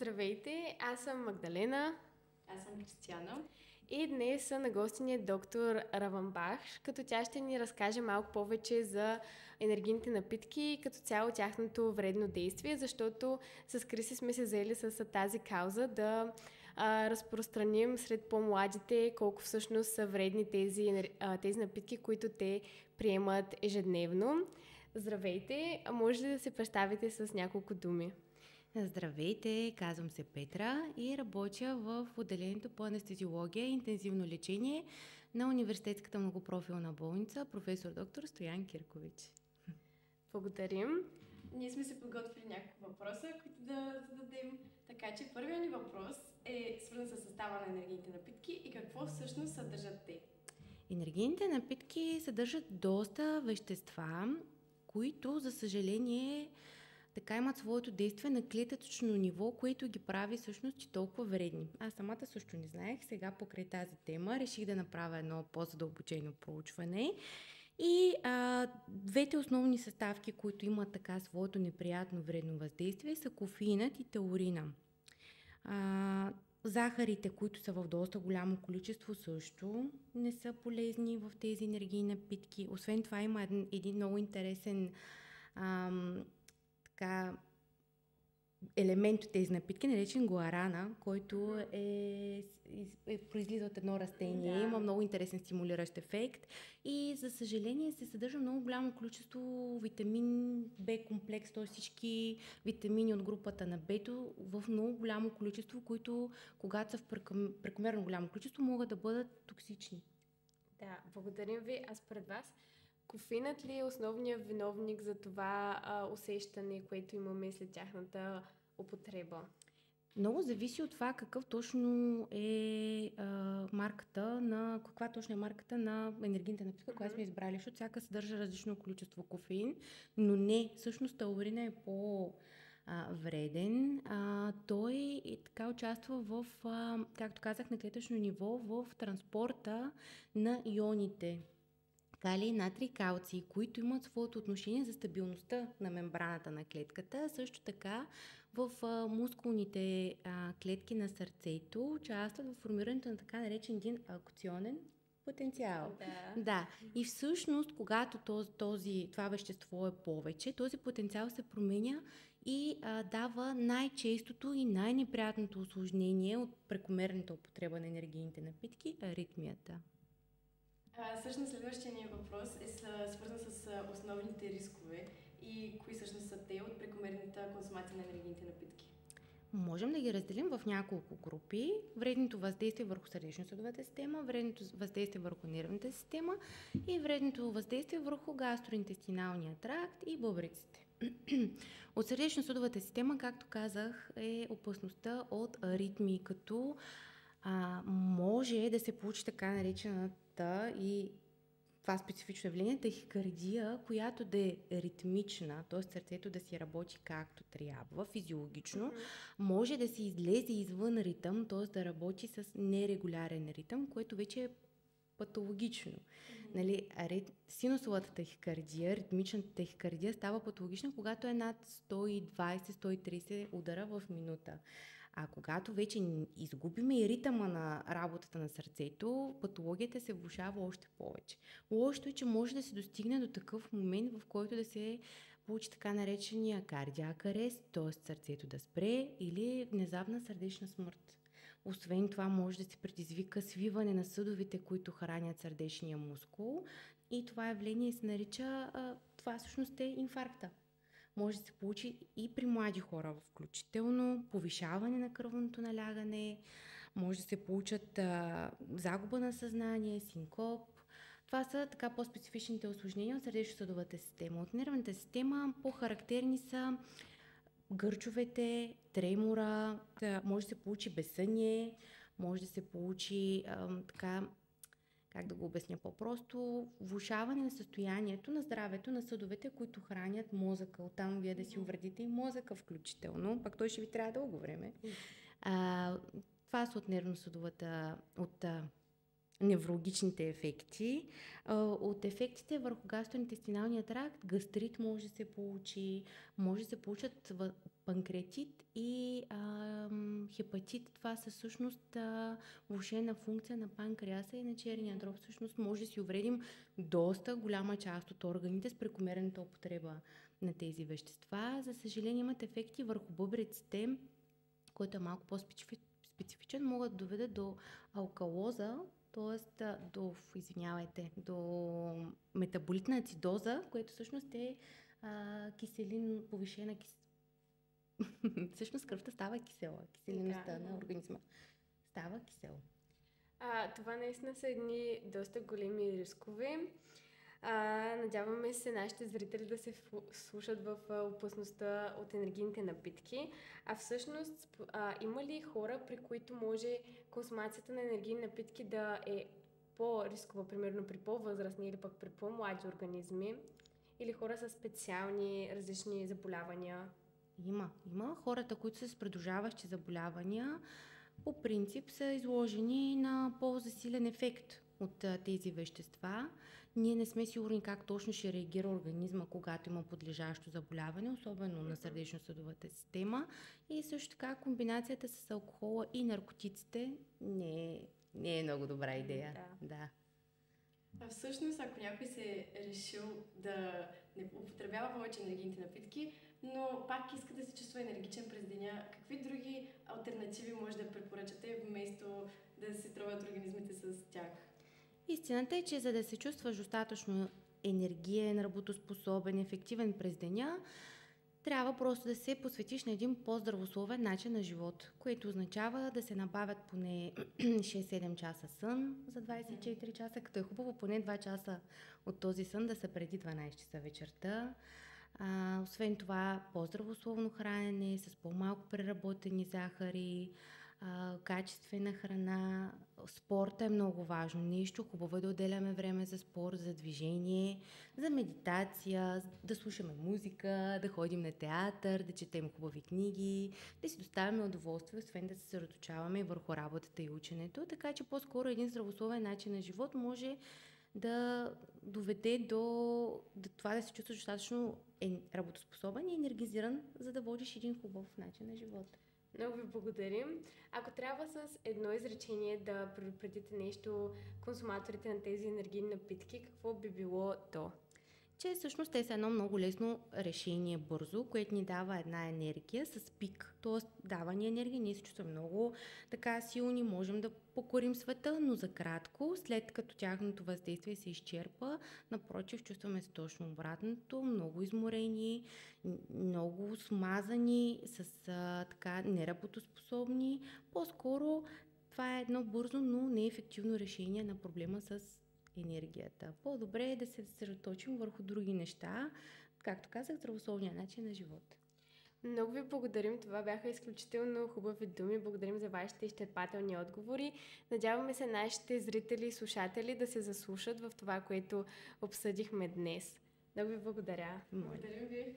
Здравейте, аз съм Магдалена. Аз съм Кристияна. И днес са на гости ни доктор Равамбах, като тя ще ни разкаже малко повече за енергийните напитки и като цяло тяхното вредно действие, защото с Криси сме се заели с тази кауза да разпространим сред по-младите колко всъщност са вредни тези напитки, които те приемат ежедневно. Здравейте, може ли да се представите с няколко думи? Здравейте, казвам се Петра и работя в отделението по анестезиология и интензивно лечение на Университетската многопрофилна болница професор доктор Стоян Киркович. Благодарим. Ние сме се подготвили няколко въпроса, които да зададем. Така че първият ни въпрос е свързан с състава на енергийните напитки и какво всъщност съдържат те. Енергийните напитки съдържат доста вещества, които, за съжаление, така имат своето действие на клетъчно ниво, което ги прави всъщност и толкова вредни. Аз самата също не знаех. Сега покрай тази тема реших да направя едно по-задълбочено проучване. И двете основни съставки, които имат така своето неприятно вредно въздействие, са кофеинът и таурина. Захарите, които са в доста голямо количество, също не са полезни в тези енергийни напитки. Освен това има един много интересен елемент от тези напитки, наречен гуарана, който произлиза от едно растение, има много интересен стимулиращ ефект и за съжаление се съдържа много голямо количество витамин Б комплекс, т.е. всички витамини от групата на бето в много голямо количество, които когато са в прекомерно голямо количество могат да бъдат токсични. Да, благодарим ви. Аз пред вас. Кофеинът ли е основният виновник за това усещане, което имаме след тяхната употреба? Много зависи от това какъв точно е каква точно е марката на енергийната напитка, която сме избрали, защото всяка съдържа различно количество кофеин, но не, всъщност таурина е по-вреден. Той така участва в, както казах, на клетъчно ниво в транспорта на ионите калий, натрий, калций, които имат своето отношение за стабилността на мембраната на клетката. Също така в мускулните клетки на сърцето участват в формирането на така наречен един алкационен потенциал. Да. И всъщност, когато това вещество е повече, този потенциал се променя и дава най-честото и най-неприятното усложнение от прекомерната употреба на енергийните напитки – аритмията. Всъщност следващия ни въпрос е свързан с основните рискове и кои всъщност са те от прекомерната консумация на енергийните напитки. Можем да ги разделим в няколко групи. Вредното въздействие върху сърдечно-съдовата система, вредното въздействие върху нервната система и вредното въздействие върху гастроинтестиналния тракт и бъбреците. От сърдечно-съдовата система, както казах, е опасността от аритмии, като може да се получи така наречената и това специфично явление, тахикардия, която да е ритмична, т.е. сърцето да си работи както трябва, физиологично, може да се излезе извън ритъм, т.е. да работи с нерегулярен ритъм, което вече е патологично. Нали, синусовата тахикардия, ритмичната тахикардия става патологична, когато е над 120-130 удара в минута. А когато вече изгубиме и ритъма на работата на сърцето, патологията се влошава още повече. Лошото е, че може да се достигне до такъв момент, в който да се получи така наречения кардиак арест, т.е. сърцето да спре или внезапна сърдечна смърт. Освен това може да се предизвика свиване на съдовите, които хранят сърдечния мускул и това явление се нарича, това всъщност е инфаркта. Може да се получи и при млади хора, включително повишаване на кръвното налягане, може да се получат загуба на съзнание, синкоп. Това са така по-специфичните усложнения от сърдечно-съдовата система. От нервната система по-характерни са гърчовете, тремора, може да се получи безсъние, може да се получи как да го обясня по-просто, влошаване на състоянието на здравето на съдовете, които хранят мозъка. Оттам вие да си увредите и мозъка включително, пак той ще ви трябва дълго време. Това са от нервно-съдовата, от неврологичните ефекти. От ефектите върху гастроинтестиналния тракт, гастрит може да се получи, може да се получат панкреатит и хепатит, това са всъщност влошена функция на панкреаса и на черния дроб. Всъщност може да си увредим доста голяма част от органите с прекомерната употреба на тези вещества. За съжаление имат ефекти върху бъбреците, който е малко по-специфичен, могат да доведат до алкалоза, т.е. до метаболитна ацидоза, което всъщност е повишена всъщност кръвта става кисела, киселиността на организма става кисела. Това наистина са едни доста големи рискове. Надяваме се нашите зрители да се слушат в опасността от енергийните напитки. А всъщност има ли хора, при които може консумацията на енергийни напитки да е по-рискова, примерно при по-възрастни или пък при по-млади организми? Или хора с специални различни заболявания? Има. Хората, които са с придружаващи заболявания, по принцип са изложени на по-засилен ефект от тези вещества. Ние не сме сигурни как точно ще реагира организма, когато има подлежащо заболяване, особено на сърдечно-съдовата система. И също така комбинацията с алкохола и наркотиците не е много добра идея. Да. А всъщност, ако някой се е решил да не употребява повече енергийните напитки, но пак иска да се чувства енергичен през деня, какви други алтернативи може да препоръчате, вместо да се тровят организмите с тях? Истината е, че за да се чувстваш достатъчно енергиен, работоспособен, ефективен през деня, трябва просто да се посветиш на един по-здравословен начин на живот, което означава да се набавят поне 6-7 часа сън за 24 часа, като е хубаво поне 2 часа от този сън да са преди 12 часа вечерта. Освен това, по-здравословно хранене с по-малко преработени захари, качествена храна. Спорта е много важно нещо. Хубаво е да отделяме време за спорт, за движение, за медитация, да слушаме музика, да ходим на театър, да четем хубави книги, да си доставяме удоволствие, освен да се съсредоточаваме върху работата и ученето. Така че по-скоро един здравословен начин на живот може да доведе до това да се чувстваш достатъчно работоспособен и енергизиран, за да водиш един хубав начин на живота. Много ви благодарим. Ако трябва с едно изречение да предупредите нещо консуматорите на тези енергийни напитки, какво би било то? Че всъщност те са едно много лесно решение бързо, което ни дава една енергия с пик. Тоест дава ни енергия, ние се чувстваме много така силни, можем да покорим света, но за кратко, след като тяхното въздействие се изчерпа, напротив, чувстваме се точно обратното, много изморени, много смазани, с така неработоспособни. По-скоро това е едно бързо, но неефективно решение на проблема с енергията. По-добре е да се съсредоточим върху други неща, както казах, здравословния начин на живота. Много ви благодарим. Това бяха изключително хубави думи. Благодарим за вашите изчерпателни отговори. Надяваме се нашите зрители и слушатели да се заслушат в това, което обсъдихме днес. Много ви благодаря. Благодарим ви.